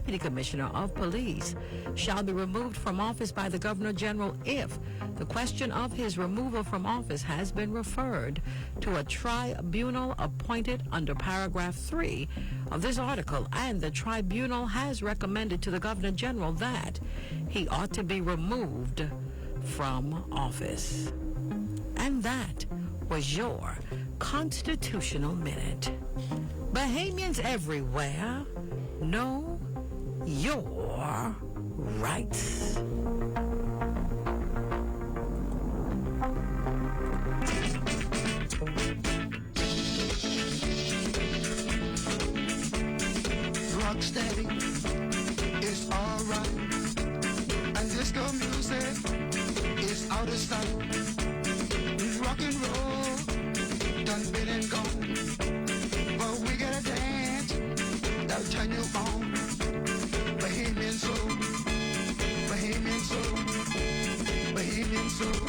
Deputy Commissioner of Police shall be removed from office by the Governor General if the question of his removal from office has been referred to a tribunal appointed under paragraph 3 of this article, and the tribunal has recommended to the Governor General that he ought to be removed from office. And that was your Constitutional Minute. Bahamians everywhere know your rights. Rocksteady is alright, and disco music is out of sight. Rock and roll done been and gone, but we gotta dance, that'll turn you on. Bahamian soul, Bahamian soul, Bahamian soul.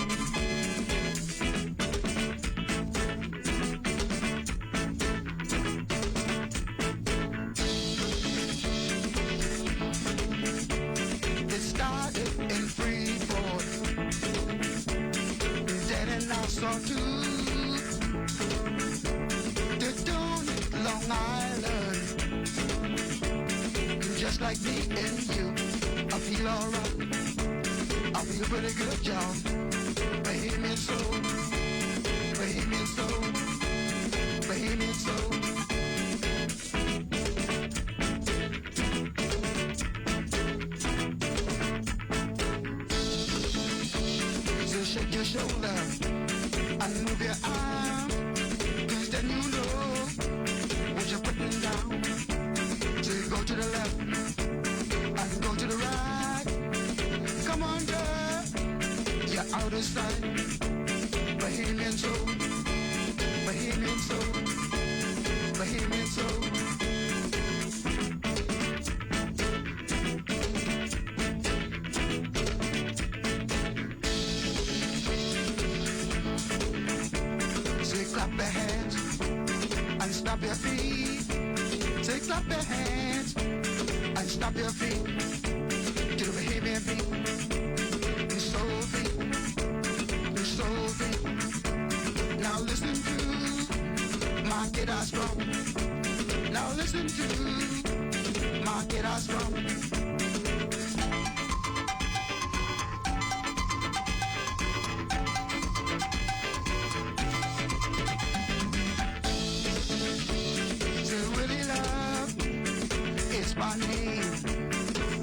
It started in Freeport, then in Nassau too, to Long Island. Just like me and you, I feel alright, I feel pretty good, y'all. Bahamian soul, Bahamian soul, Bahamian soul. So shake your shoulder and move your arm, 'cause then you know what you're putting down. So you go to the left and go to the right. Come on, girl, you're out of sight. Bahamian soul, Bahamian soul, Bahamian soul. Say clap your hands and stop your feet. Say clap your hands and stop your feet to the Bahamian beat. The soul beat, the soul beat. Now listen to my guitar strum. Now listen to my guitar strum. It's my name,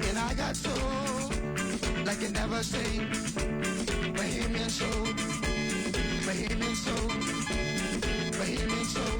and I got soul like you never seen. Bahamian soul, Bahamian soul, Bahamian soul.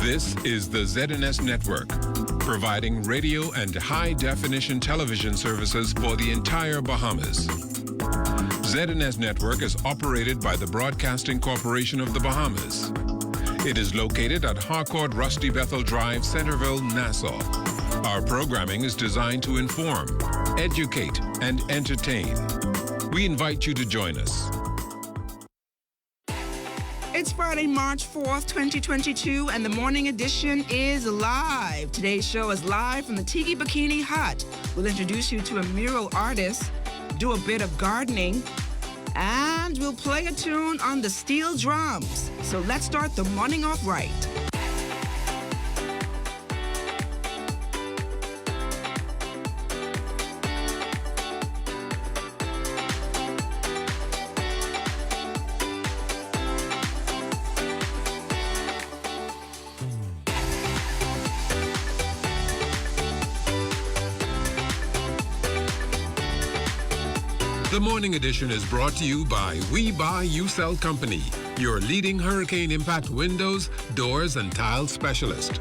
This is the ZNS Network, providing radio and high-definition television services for the entire Bahamas. ZNS Network is operated by the Broadcasting Corporation of the Bahamas. It is located at Harcourt Rusty Bethel Drive, Centerville, Nassau. Our programming is designed to inform, educate, and entertain. We invite you to join us. It's Friday, March 4th, 2022, and the morning edition is live. Today's show is live from the Tiki Hut. We'll introduce you to a mural artist, do a bit of gardening, and we'll play a tune on the steel drums. So let's start the morning off right. The Morning Edition is brought to you by We Buy, You Sell Company, your leading hurricane impact windows, doors, and tile specialist.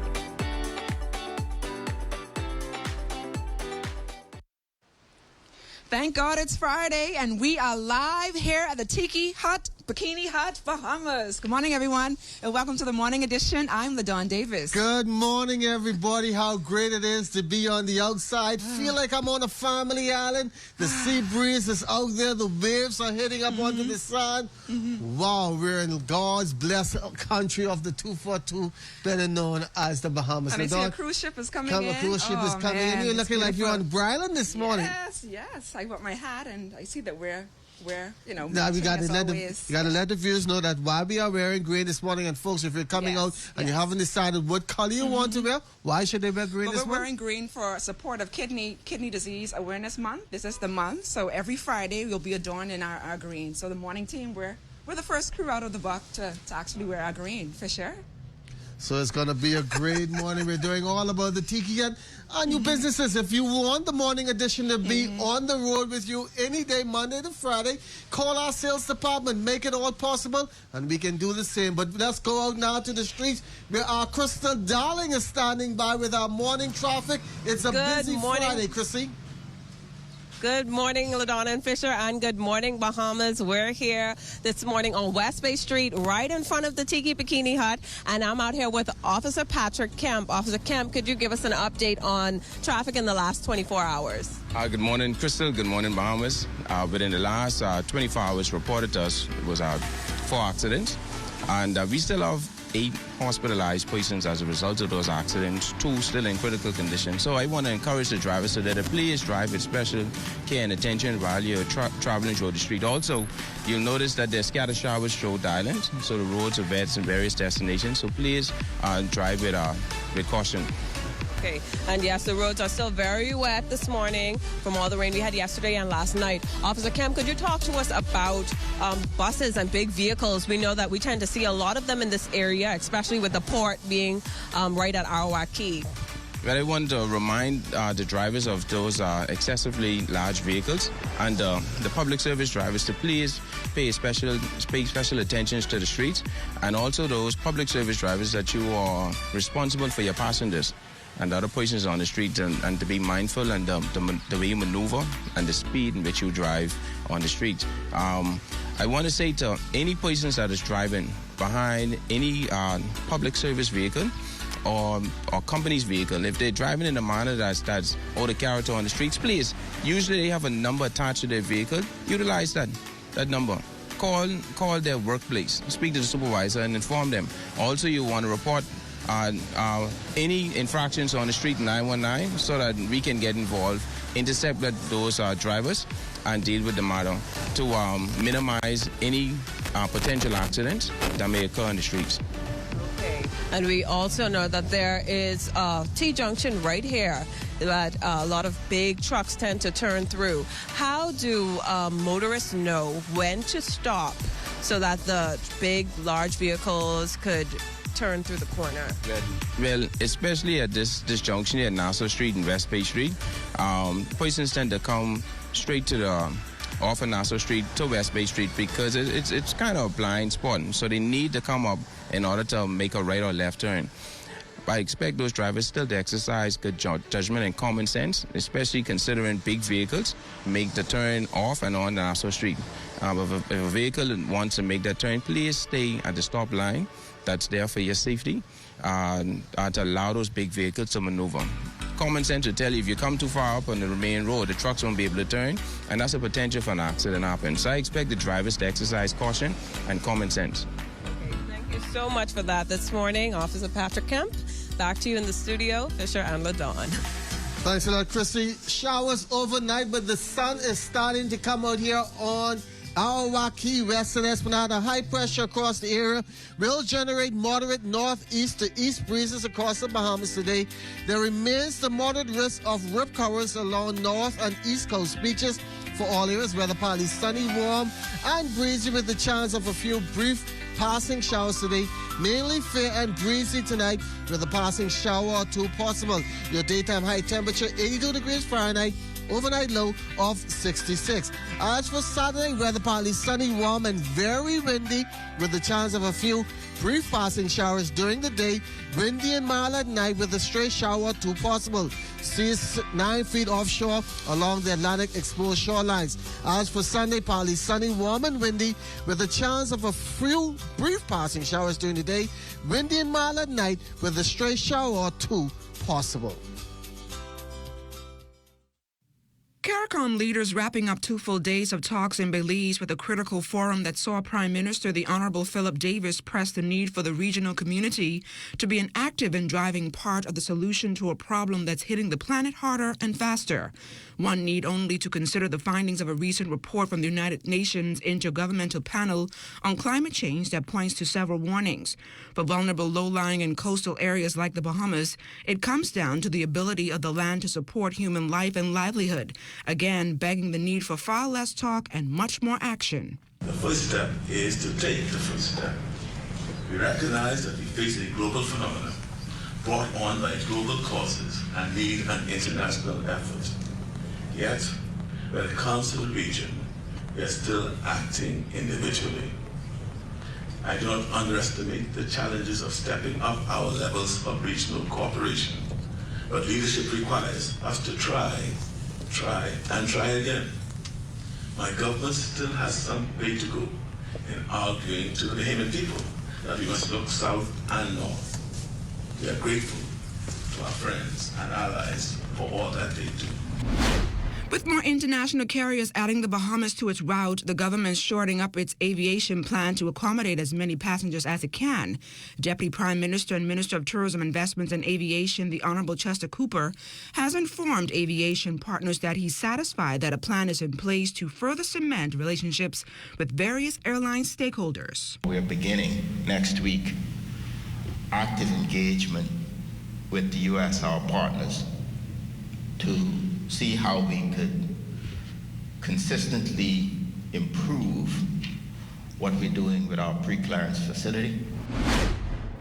Thank God it's Friday, and we are live here at the Tiki Hut, Bikini Hut, Bahamas. Good morning, everyone, and welcome to the morning edition. I'm LaDawn Davis. Good morning, everybody. How great it is to be on the outside. Feel like I'm on a family island. The sea breeze is out there. The waves are hitting up onto the sand. Wow, we're in God's blessed country of the 242, better known as the Bahamas. And I see a cruise ship is coming in. A cruise ship is coming in. You're looking like you're on Bry Island this morning. Yes. I got my hat, and I see that we're now we got to let the viewers know that while we are wearing green this morning, and folks, if you're coming out and you haven't decided what color you want to wear, why should they wear green this morning? We're wearing green for support of Kidney Disease Awareness Month. This is the month, so every Friday we'll be adorned in our green. So the morning team, we're the first crew out of the box to actually wear our green, for sure. So it's going to be a great morning. We're doing all about the Tiki Hut and new businesses. If you want the morning edition to be on the road with you any day, Monday to Friday, call our sales department. Make it all possible, and we can do the same. But let's go out now to the streets where our Crystal Darling is standing by with our morning traffic. It's a busy Friday, Chrissy. Good morning, LaDonna and Fisher, and good morning, Bahamas. We're here this morning on West Bay Street, right in front of the Tiki Bikini Hut, and I'm out here with Officer Patrick Kemp. Officer Kemp, could you give us an update on traffic in the last 24 hours? Good morning, Crystal. Good morning, Bahamas. Within the last 24 hours reported to us, it was 4 accidents, and we still have 8 hospitalized persons as a result of those accidents, 2 still in critical condition. So I want to encourage the drivers so that please drive with special care and attention while you're traveling through the street. Also, you'll notice that there's scattered showers throughout the island, so the roads are wet in various destinations. So please drive with caution. Okay, and yes, the roads are still very wet this morning from all the rain we had yesterday and last night. Officer Kemp, could you talk to us about buses and big vehicles? We know that we tend to see a lot of them in this area, especially with the port being right at Arawak Key. Well, I want to remind the drivers of those excessively large vehicles and the public service drivers to please pay special attention to the streets, and also those public service drivers that you are responsible for your passengers and other persons on the street, and to be mindful and the way you maneuver and the speed in which you drive on the street. I want to say to any persons that is driving behind any public service vehicle or company's vehicle, if they're driving in a manner that's out of character on the streets, please, usually they have a number attached to their vehicle, utilize that number. Call their workplace, speak to the supervisor and inform them. Also, you want to report any infractions on the street 919 so that we can get involved, intercept those drivers and deal with the matter to minimize any potential accidents that may occur on the streets. Okay, and we also know that there is a T-junction right here that a lot of big trucks tend to turn through. How do motorists know when to stop so that the big, large vehicles could turn through the corner? Well, especially at this junction here at Nassau Street and West Bay Street, persons tend to come straight to the off of Nassau Street to West Bay Street because it's kind of a blind spot, so they need to come up in order to make a right or left turn. I expect those drivers still to exercise good judgment and common sense, especially considering big vehicles make the turn off and on the Nassau Street. If a vehicle wants to make that turn, please stay at the stop line. That's there for your safety, to allow those big vehicles to maneuver. Common sense will tell you if you come too far up on the main road, the trucks won't be able to turn, and that's a potential for an accident to happen. So I expect the drivers to exercise caution and common sense. Okay, thank you so much for that this morning, Officer Patrick Kemp. Back to you in the studio, Fisher and LaDawn. Thanks a lot, Christy. Showers overnight, but the sun is starting to come out here on our Key West and Esplanade. High pressure across the area will generate moderate northeast to east breezes across the Bahamas today. There remains the moderate risk of rip currents along north and east coast beaches for all areas. Weather partly sunny, warm, and breezy with the chance of a few brief passing showers today. Mainly fair and breezy tonight with a passing shower or two possible. Your daytime high temperature 82 degrees Fahrenheit. Overnight low of 66. As for Saturday, weather partly sunny, warm, and very windy with the chance of a few brief passing showers during the day. Windy and mild at night with a stray shower or two possible. Seas 9 feet offshore along the Atlantic exposed shorelines. As for Sunday, partly sunny, warm, and windy with a chance of a few brief passing showers during the day. Windy and mild at night with a stray shower or two possible. CARICOM leaders wrapping up 2 full days of talks in Belize with a critical forum that saw Prime Minister the Honorable Philip Davis press the need for the regional community to be an active and driving part of the solution to a problem that's hitting the planet harder and faster. One need only to consider the findings of a recent report from the United Nations Intergovernmental Panel on Climate Change that points to several warnings. For vulnerable low-lying and coastal areas like the Bahamas, it comes down to the ability of the land to support human life and livelihood, again begging the need for far less talk and much more action. The first step is to take the first step. We recognize that we face a global phenomenon brought on by global causes and need an international effort. Yet, when it comes to the region, we are still acting individually. I do not underestimate the challenges of stepping up our levels of regional cooperation, but leadership requires us to try again. My government still has some way to go in arguing to the Bahamian people that we must look south and north. We are grateful to our friends and allies for all that they do. With more international carriers adding the Bahamas to its route, the government shoring up its aviation plan to accommodate as many passengers as it can. Deputy Prime Minister and Minister of Tourism, Investments and Aviation, the Honorable Chester Cooper, has informed aviation partners that he's satisfied that a plan is in place to further cement relationships with various airline stakeholders. We're beginning next week active engagement with the U.S., our partners, to see how we could consistently improve what we're doing with our pre-clearance facility.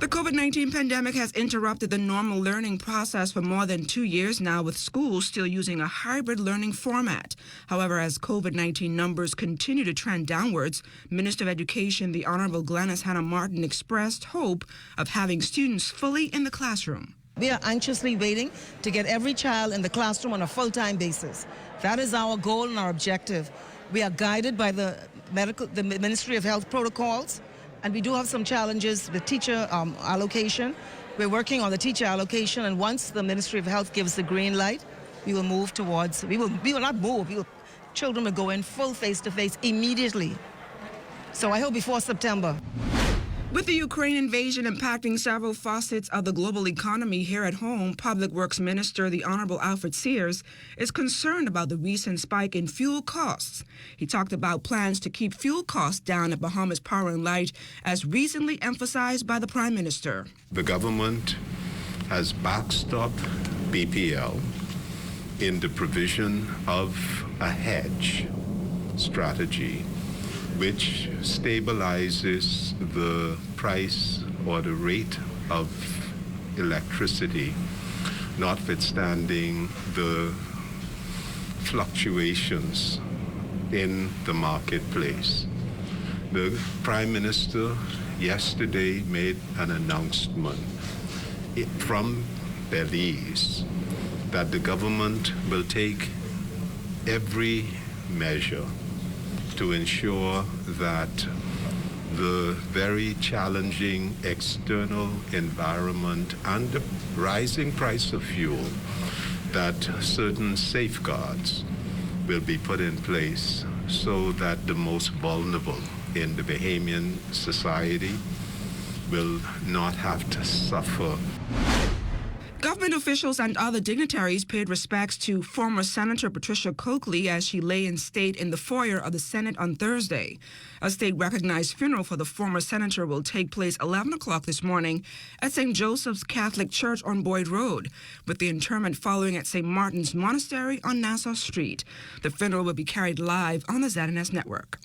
The COVID-19 pandemic has interrupted the normal learning process for more than 2 years now, with schools still using a hybrid learning format. However, as COVID-19 numbers continue to trend downwards, Minister of Education, the Honorable Glenys Hannah Martin, expressed hope of having students fully in the classroom. We are anxiously waiting to get every child in the classroom on a full-time basis. That is our goal and our objective. We are guided by the Ministry of Health protocols, and we do have some challenges with teacher allocation. We're working on the teacher allocation, and once the Ministry of Health gives the green light, we will move towards, we will not move, children will go in full face-to-face immediately. So I hope before September. With the Ukraine invasion impacting several facets of the global economy here at home, Public Works Minister, the Honorable Alfred Sears, is concerned about the recent spike in fuel costs. He talked about plans to keep fuel costs down at Bahamas Power and Light, as recently emphasized by the Prime Minister. The government has backstopped BPL in the provision of a hedge strategy which stabilizes the price or the rate of electricity, notwithstanding the fluctuations in the marketplace. The Prime Minister yesterday made an announcement from Belize that the government will take every measure to ensure that the very challenging external environment and the rising price of fuel, that certain safeguards will be put in place so that the most vulnerable in the Bahamian society will not have to suffer. Government officials and other dignitaries paid respects to former Senator Patricia Coakley as she lay in state in the foyer of the Senate on Thursday. A state-recognized funeral for the former senator will take place 11 o'clock this morning at St. Joseph's Catholic Church on Boyd Road, with the interment following at St. Martin's Monastery on Nassau Street. The funeral will be carried live on the ZNS network.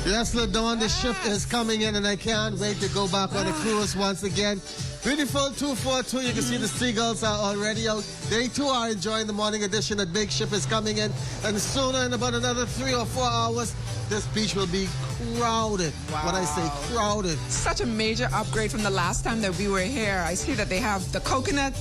Yes, LaDawn, the ship is coming in, and I can't wait to go back on the cruise once again. Beautiful 242, you can see the seagulls are already out. They too are enjoying the morning edition. That big ship is coming in, and sooner, in about another 3 or 4 hours, this beach will be crowded. Wow. When I say crowded. Such a major upgrade from the last time that we were here. I see that they have the coconut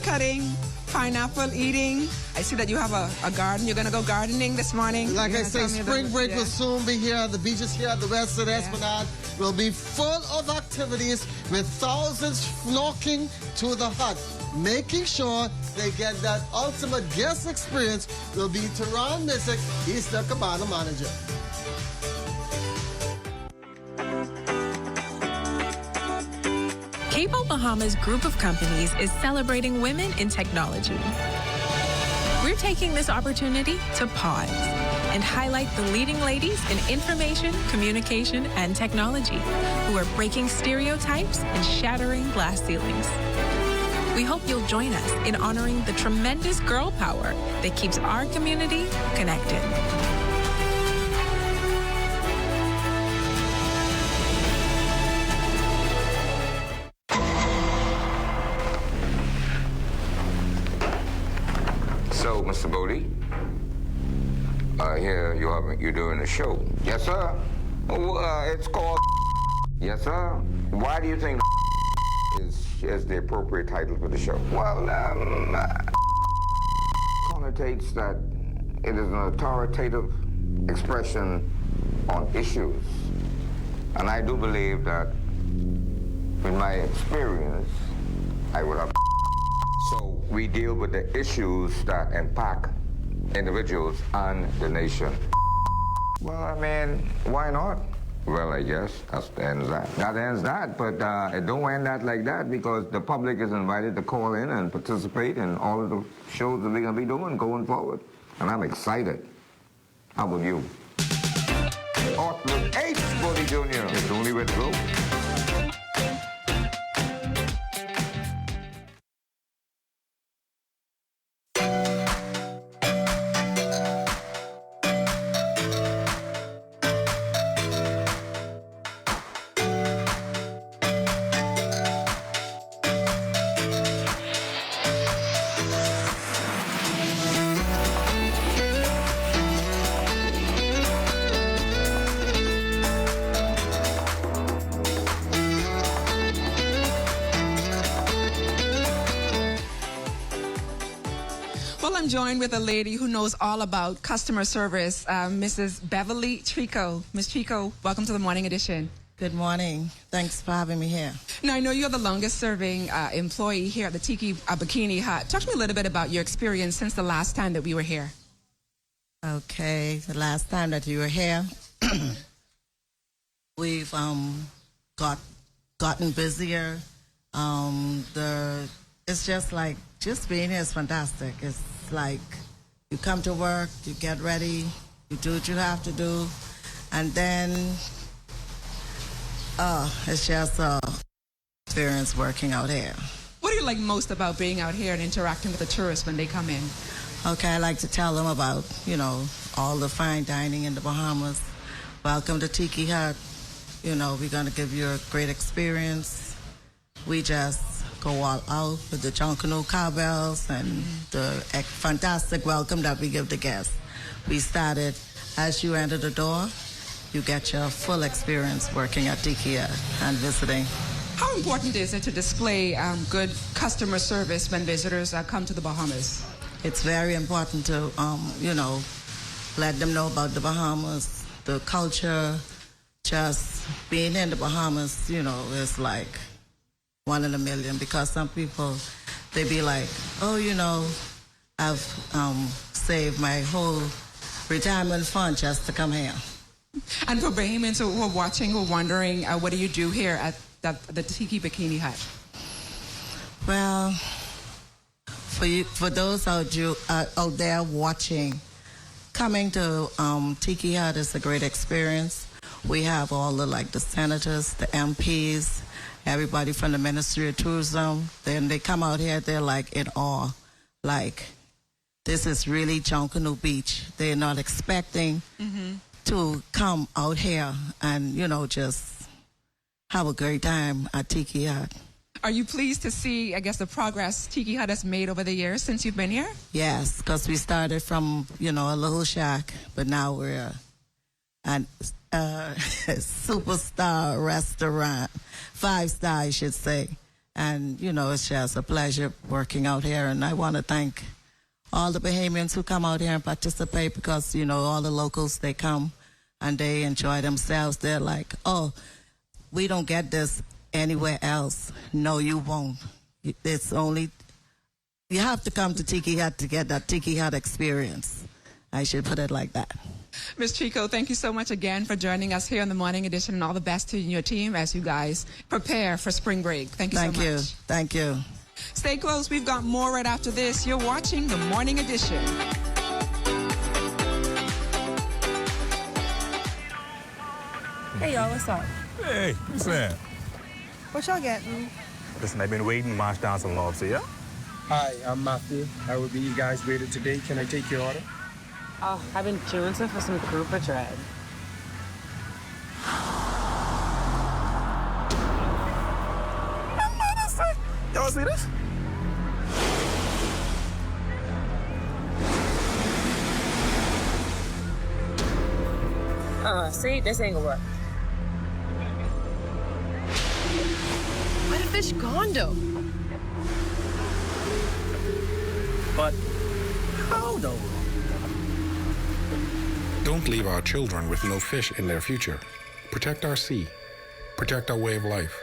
cutting, pineapple eating. I see that you have a garden. You're going to go gardening this morning. Like I say, spring break will soon be here. The beaches here at the West of Esplanade will be full of activities with thousands flocking to the hut. Making sure they get that ultimate guest experience will be Tehran Missick. He's the Cabana manager. Cable Bahamas Group of Companies is celebrating women in technology. We're taking this opportunity to pause and highlight the leading ladies in information, communication, and technology who are breaking stereotypes and shattering glass ceilings. We hope you'll join us in honoring the tremendous girl power that keeps our community connected. So, Mr. Bodie, here you're doing a show. Yes, sir. It's called. Yes, sir. Why do you think is the appropriate title for the show? Well, connotates that it is an authoritative expression on issues, and I do believe that, in my experience, I would have. So we deal with the issues that impact individuals and the nation. Well, I mean, why not? Well, I guess that ends that. That ends that, but it don't end that like that, because the public is invited to call in and participate in all of the shows that we're going to be doing going forward. And I'm excited. How about you? Look, H. Bodie Jr. It's the only way to go. Well, I'm joined with a lady who knows all about customer service, Mrs. Beverly Trico. Ms. Trico, welcome to the Morning Edition. Good morning. Thanks for having me here. Now, I know you're the longest serving employee here at the Tiki Bikini Hut. Talk to me a little bit about your experience since the last time that we were here. Okay, the last time that you were here, we've gotten busier. It's just like, just being here is fantastic. It's like you come to work, you get ready, you do what you have to do, and then it's just experience working out here. What do you like most about being out here and interacting with the tourists when they come in? Okay, I like to tell them about, all the fine dining in the Bahamas. Welcome to Tiki Hut. We're going to give you a great experience. We just go all out with the Junkanoo cowbells and the fantastic welcome that we give the guests. We started as you enter the door. you get your full experience working at Tiki Hut and visiting. How important is it to display good customer service when visitors come to the Bahamas? It's very important to, let them know about the Bahamas, the culture. Just being in the Bahamas, is like one in a million, because some people, they be like, I've saved my whole retirement fund just to come here. And for Bahamians who are watching, who are wondering, what do you do here at the Tiki Bikini Hut? Well, for those out there watching, coming to Tiki Hut is a great experience. We have all the senators, the MPs, everybody from the Ministry of Tourism. Then they come out here, they're like in awe. Like, this is really Junkanoo Beach. They're not expecting to come out here and, just have a great time at Tiki Hut. Are you pleased to see, I guess, the progress Tiki Hut has made over the years since you've been here? Yes, because we started from, a little shack, but now we're a superstar restaurant, 5-star, I should say. And, it's just a pleasure working out here. And I want to thank all the Bahamians who come out here and participate, because, all the locals, they come and they enjoy themselves. They're like, oh, we don't get this anywhere else. No, you won't. It's only, you have to come to Tiki Hut to get that Tiki Hut experience. I should put it like that. Ms. Chico, thank you so much again for joining us here on the Morning Edition, and all the best to you and your team as you guys prepare for spring break. Thank you so much. Thank you. Stay close. We've got more right after this. You're watching the Morning Edition. Hey, y'all, what's up? Hey, what's that? What y'all getting? Listen, I've been waiting to march down some lobster, yeah? Hi, I'm Matthew. I will be you guys waited today. Can I take your order? Oh, I've been jonesing for some grouper dread. Y'all see this? See, this ain't gonna work. Where the fish gone, though? But how, though? Don't leave our children with no fish in their future. Protect our sea. Protect our way of life.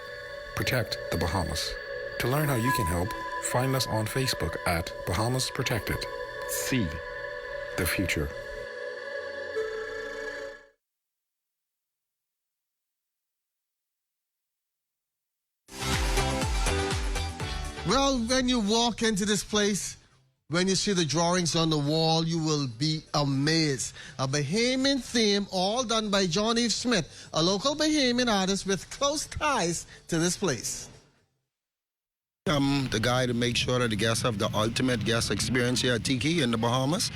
Protect the Bahamas. To learn how you can help, find us on Facebook at Bahamas Protected. See the future. Well, when you walk into this place, when you see the drawings on the wall, you will be amazed. A Bahamian theme, all done by John Eve Smith, a local Bahamian artist with close ties to this place. I'm the guy to make sure that the guests have the ultimate guest experience here at Tiki in the Bahamas.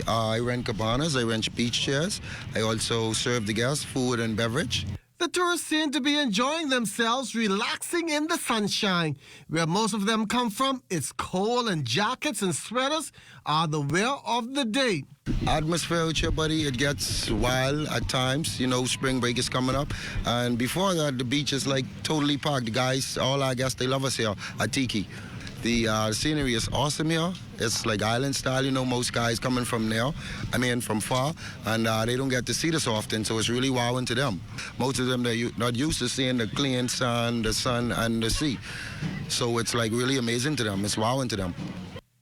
I rent cabanas, I rent beach chairs. I also serve the guests food and beverage. The tourists seem to be enjoying themselves, relaxing in the sunshine. Where most of them come from, it's cold, and jackets and sweaters are the wear of the day. Atmosphere out here, buddy, it gets wild at times. Spring break is coming up. And before that, the beach is like totally packed. The guys, all our guests, they love us here at Tiki. The scenery is awesome here. It's like island style, most guys coming from from far, and they don't get to see this often, so it's really wowing to them. Most of them, they're not used to seeing the clean sun, the sun, and the sea. So it's like really amazing to them. It's wowing to them.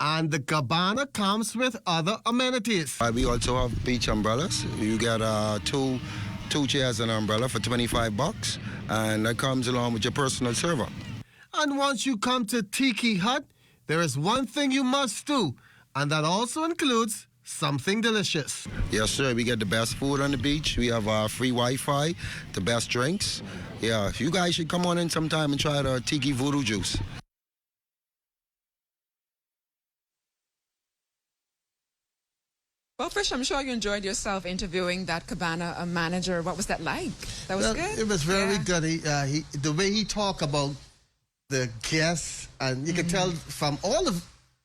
And the cabana comes with other amenities. We also have beach umbrellas. You get two chairs and an umbrella for $25, and that comes along with your personal server. And once you come to Tiki Hut, there is one thing you must do, and that also includes something delicious. Yes, sir. We get the best food on the beach. We have free Wi-Fi, the best drinks. Yeah, you guys should come on in sometime and try the Tiki Voodoo Juice. Well, Fish, I'm sure you enjoyed yourself interviewing that Cabana manager. What was that like? That was good? It was very good. The way he talked about the guests, and you could tell from all of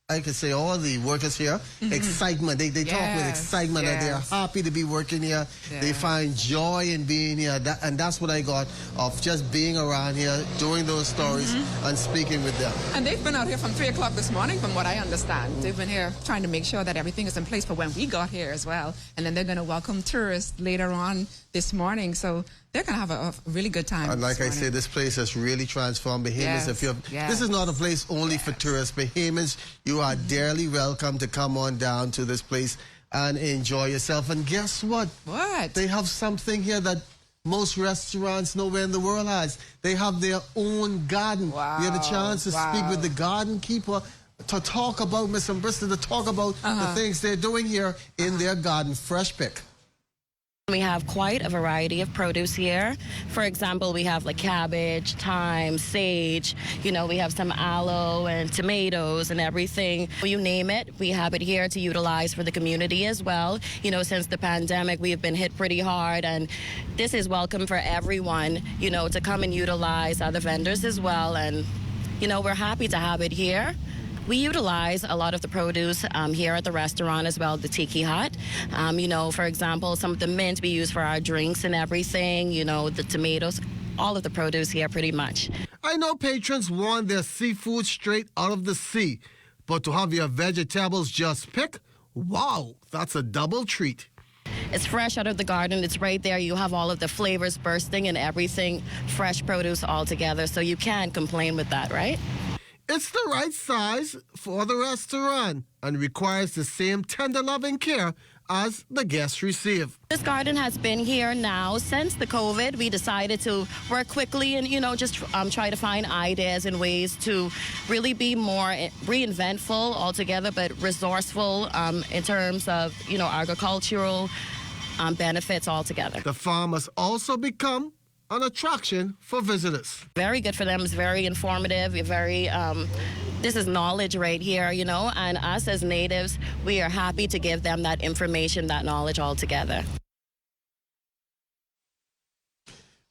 I could say all the workers here, excitement. They talk with excitement and they're happy to be working here. Yeah. They find joy in being here. And that's what I got of just being around here, doing those stories and speaking with them. And they've been out here from 3 o'clock this morning, from what I understand. They've been here trying to make sure that everything is in place for when we got here as well. And then they're going to welcome tourists later on this morning. So they're going to have a really good time. And like I say, this place has really transformed Bahamians. This is not a place only for tourists. Bahamians, you are dearly welcome to come on down to this place and enjoy yourself. And guess what? What? They have something here that most restaurants nowhere in the world has. They have their own garden. Wow. We had a chance to speak with the garden keeper to talk about Miss Bristol, to talk about the things they're doing here in their garden. Fresh pick. We have quite a variety of produce here. For example, we have like cabbage, thyme, sage. You know, we have some aloe and tomatoes and everything. You name it, we have it here to utilize for the community as well. You know, since the pandemic, we have been hit pretty hard, and this is welcome for everyone, you know, to come and utilize other vendors as well. And, you know, we're happy to have it here. We utilize a lot of the produce here at the restaurant as well, the Tiki Hut. You know, for example, some of the mint we use for our drinks and everything, you know, the tomatoes, all of the produce here pretty much. I know patrons want their seafood straight out of the sea, but to have your vegetables just picked, wow, that's a double treat. It's fresh out of the garden. It's right there. You have all of the flavors bursting and everything, fresh produce all together, so you can't complain with that, right? It's the right size for the restaurant and requires the same tender loving care as the guests receive. This garden has been here now since the COVID. We decided to work quickly and, you know, just try to find ideas and ways to really be more reinventful altogether, but resourceful in terms of, you know, agricultural benefits altogether. The farm has also become an attraction for visitors. Very good for them. It's very informative. Very, this is knowledge right here, you know, and us as natives, we are happy to give them that information, that knowledge all together.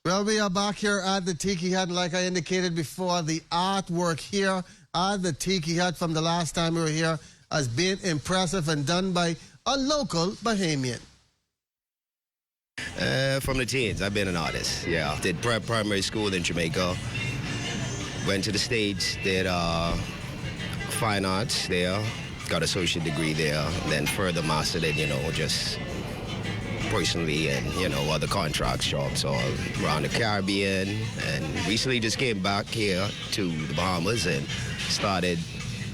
Well, we are back here at the Tiki Hut. Like I indicated before, the artwork here at the Tiki Hut from the last time we were here has been impressive and done by a local Bahamian. From the teens, I've been an artist. Yeah, did primary school in Jamaica. Went to the States, did fine arts there. Got associate degree there. Then further mastered it, you know, just personally and, you know, other contract jobs all around the Caribbean. And recently just came back here to the Bahamas and started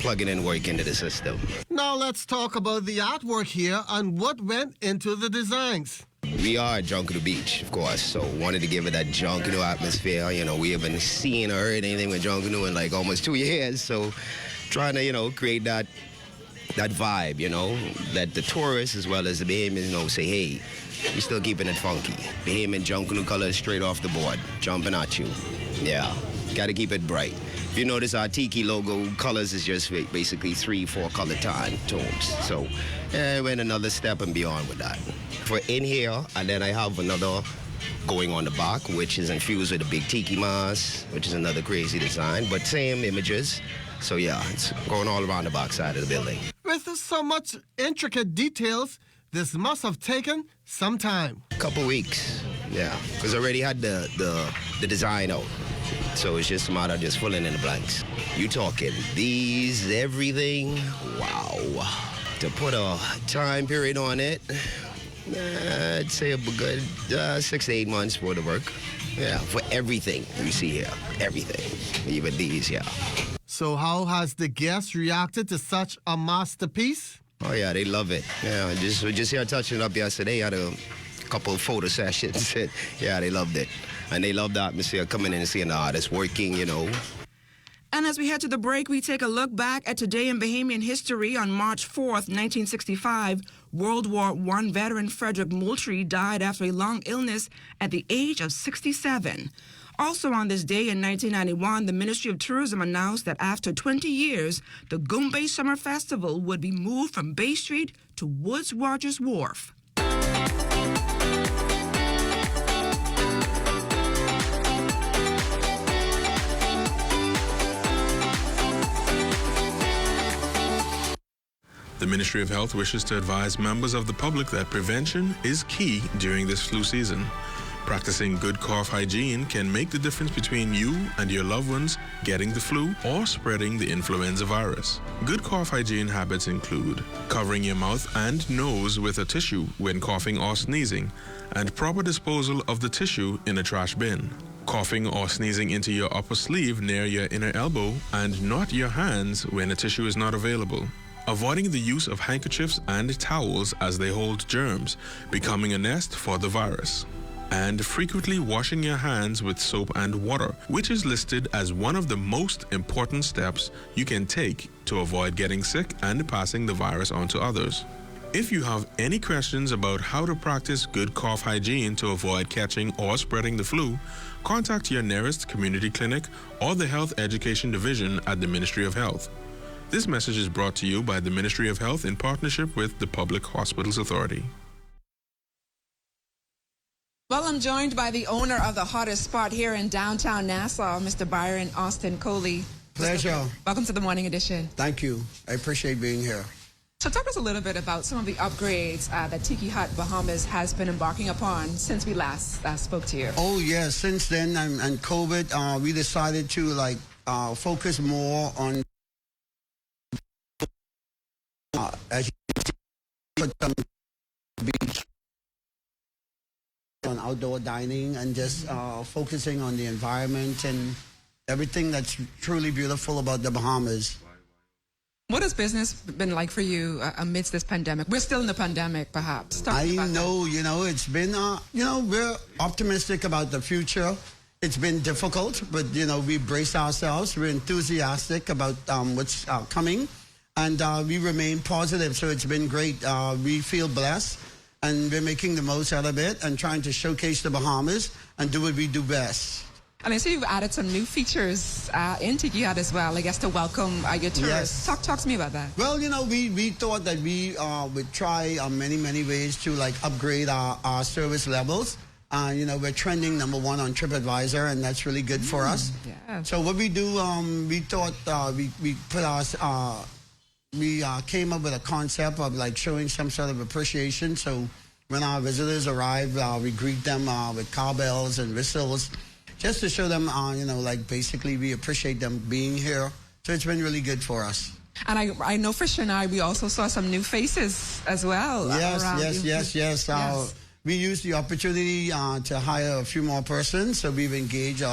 plugging in work into the system. Now let's talk about the artwork here and what went into the designs. We are at Junkanoo Beach, of course, so wanted to give it that Junkanoo atmosphere. You know, we haven't seen or heard anything with Junkanoo in like almost 2 years, so trying to, you know, create that vibe, you know, that the tourists as well as the Bahamians, you know, say, hey, we're still keeping it funky. Bahamian Junkanoo colors straight off the board, jumping at you. Yeah, got to keep it bright. If you notice, our Tiki logo colors is just basically 3-4 color tones. So went another step and beyond with that. For in here, and then I have another going on the back, which is infused with a big Tiki mask, which is another crazy design, but same images. So yeah, it's going all around the back side of the building. With so much intricate details, this must have taken some time. Couple weeks, yeah, because I already had the design out. So it's just a matter of just filling in the blanks. You talking these, everything, wow. To put a time period on it, I'd say a good 6 to 8 months for the work. Yeah, for everything you see here, everything, even these, yeah. So how has the guests reacted to such a masterpiece? Oh yeah, they love it. Yeah, we just here touching it up yesterday. Had a couple of photo sessions. Yeah, they loved it. And they loved the atmosphere, coming in and seeing the artists working, you know. And as we head to the break, we take a look back at today in Bahamian history. On March 4th, 1965, World War I veteran Frederick Moultrie died after a long illness at the age of 67. Also on this day in 1991, the Ministry of Tourism announced that after 20 years, the Goombay Summer Festival would be moved from Bay Street to Woods Rogers Wharf. The Ministry of Health wishes to advise members of the public that prevention is key during this flu season. Practicing good cough hygiene can make the difference between you and your loved ones getting the flu or spreading the influenza virus. Good cough hygiene habits include covering your mouth and nose with a tissue when coughing or sneezing, and proper disposal of the tissue in a trash bin. Coughing or sneezing into your upper sleeve near your inner elbow and not your hands when a tissue is not available. Avoiding the use of handkerchiefs and towels as they hold germs, becoming a nest for the virus. And frequently washing your hands with soap and water, which is listed as one of the most important steps you can take to avoid getting sick and passing the virus on to others. If you have any questions about how to practice good cough hygiene to avoid catching or spreading the flu, contact your nearest community clinic or the Health Education Division at the Ministry of Health. This message is brought to you by the Ministry of Health in partnership with the Public Hospitals Authority. Well, I'm joined by the owner of the hottest spot here in downtown Nassau, Mr. Byron Austin Coley. Pleasure. Welcome to the Morning Edition. Thank you. I appreciate being here. So talk to us a little bit about some of the upgrades that Tiki Hut Bahamas has been embarking upon since we last spoke to you. Oh, yeah. Since then and COVID, we decided to focus more on, as you can see, put some beach on outdoor dining and just focusing on the environment and everything that's truly beautiful about the Bahamas. What has business been like for you amidst this pandemic? We're still in the pandemic, perhaps. I know, it's been, we're optimistic about the future. It's been difficult, but, we brace ourselves. We're enthusiastic about what's coming, and we remain positive, so it's been great. We feel blessed, and we're making the most out of it and trying to showcase the Bahamas and do what we do best. And I see you've added some new features in Tiki Hut as well, I guess, to welcome your tourists. Yes. Talk to me about that. Well, we thought that we would try many ways to upgrade our service levels. We're trending #1 on TripAdvisor, and that's really good for us. Yeah. So what we do, we thought we put our we came up with a concept of showing some sort of appreciation. So when our visitors arrive, we greet them with cowbells and whistles, just to show them, basically we appreciate them being here. So it's been really good for us. And I know for Shania, we also saw some new faces as well. Yes. We used the opportunity to hire a few more persons. So we've engaged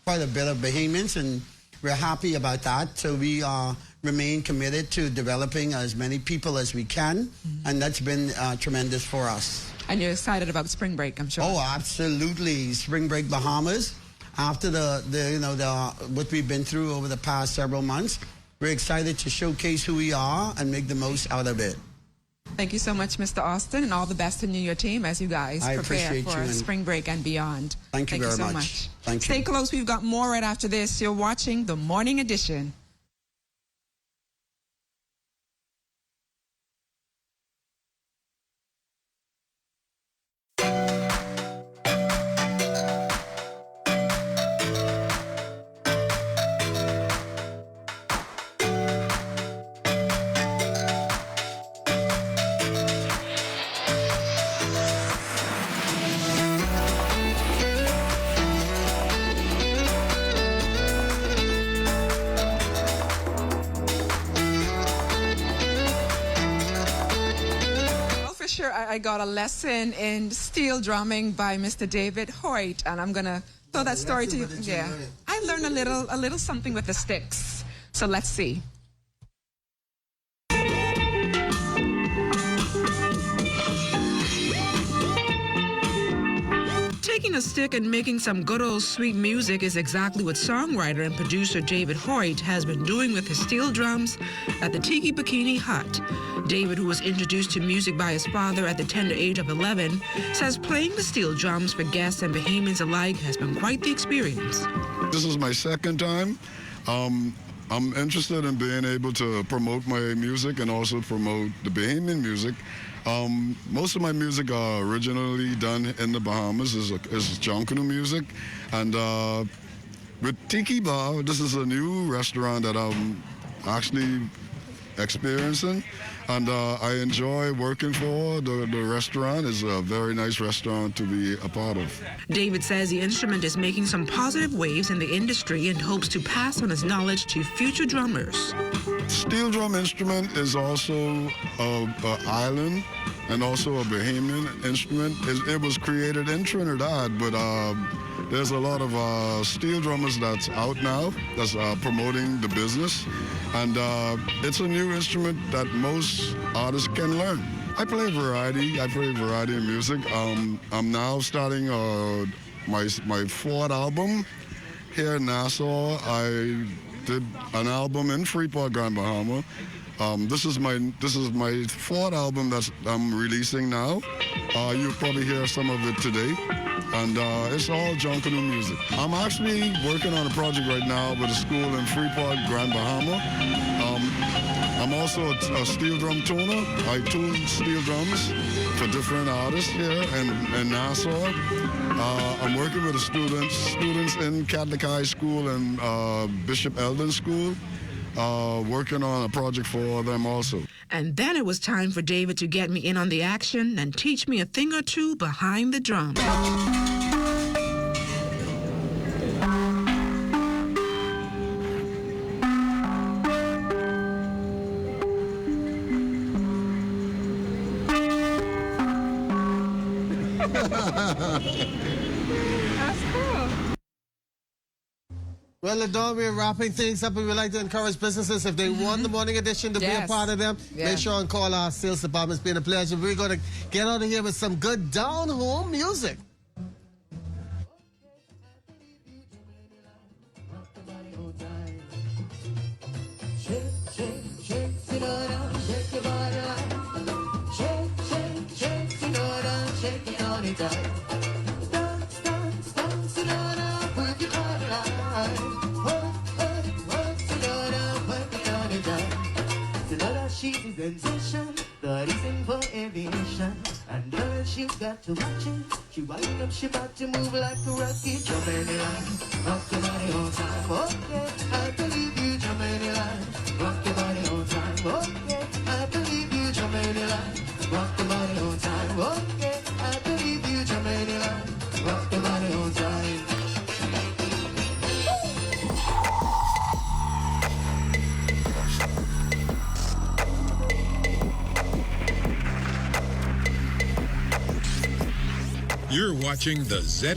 quite a bit of Bahamians, and we're happy about that. So we remain committed to developing as many people as we can. And that's been tremendous for us. And you're excited about spring break, I'm sure. Oh, absolutely. Spring break Bahamas. After what we've been through over the past several months, we're excited to showcase who we are and make the most out of it. Thank you so much, Mr. Austin, and all the best to you and your team as you guys prepare for spring break and beyond. Thank you very so much. Thank you. Stay close. We've got more right after this. You're watching The Morning Edition. I got a lesson in steel drumming by Mr. David Hoyt, and I'm gonna throw that story to you. Yeah, I learned a little something with the sticks. So let's see. Taking a stick and making some good old sweet music is exactly what songwriter and producer David Hoyt has been doing with his steel drums at the Tiki Hut. David, who was introduced to music by his father at the tender age of 11, says playing the steel drums for guests and Bahamians alike has been quite the experience. This is my second time. I'm interested in being able to promote my music and also promote the Bahamian music. Most of my music are originally done in the Bahamas, is Jonkunu music. And with Tiki Bar, this is a new restaurant that I'm actually experiencing. and I enjoy working for the restaurant. It's a very nice restaurant to be a part of. David says the instrument is making some positive waves in the industry and hopes to pass on his knowledge to future drummers. Steel drum instrument is also an island and also a Bahamian instrument. It was created in Trinidad, but there's a lot of steel drummers that's out now that's promoting the business. And it's a new instrument that most artists can learn. I play variety. I play variety of music. I'm now starting my fourth album here in Nassau. I did an album in Freeport, Grand Bahama. This is my fourth album that I'm releasing now. You'll probably hear some of it today. And it's all Junkanoo music. I'm actually working on a project right now with a school in Freeport, Grand Bahama. I'm also a steel drum tuner. I tune steel drums for different artists here in Nassau. I'm working with the students in Catholic High School and Bishop Eldon School, working on a project for them also. And then it was time for David to get me in on the action and teach me a thing or two behind the drum. That's cool. Well, Adon, we're wrapping things up, and we'd like to encourage businesses, if they want the morning edition to be a part of them, make sure and call our sales department. It's been a pleasure. We're going to get out of here with some good down-home music. Sensation, the reason for aviation. And girl, she's got to watch it. She wind up, she about to move like a rocket. Jump in the line, rock your body on time. Okay, I believe you. Jump in the line, rock your body on time. Okay, I believe you. Jump in the line, rock your body on time. Okay, I believe you. Jump in the line, rock your body on time. You're watching the Z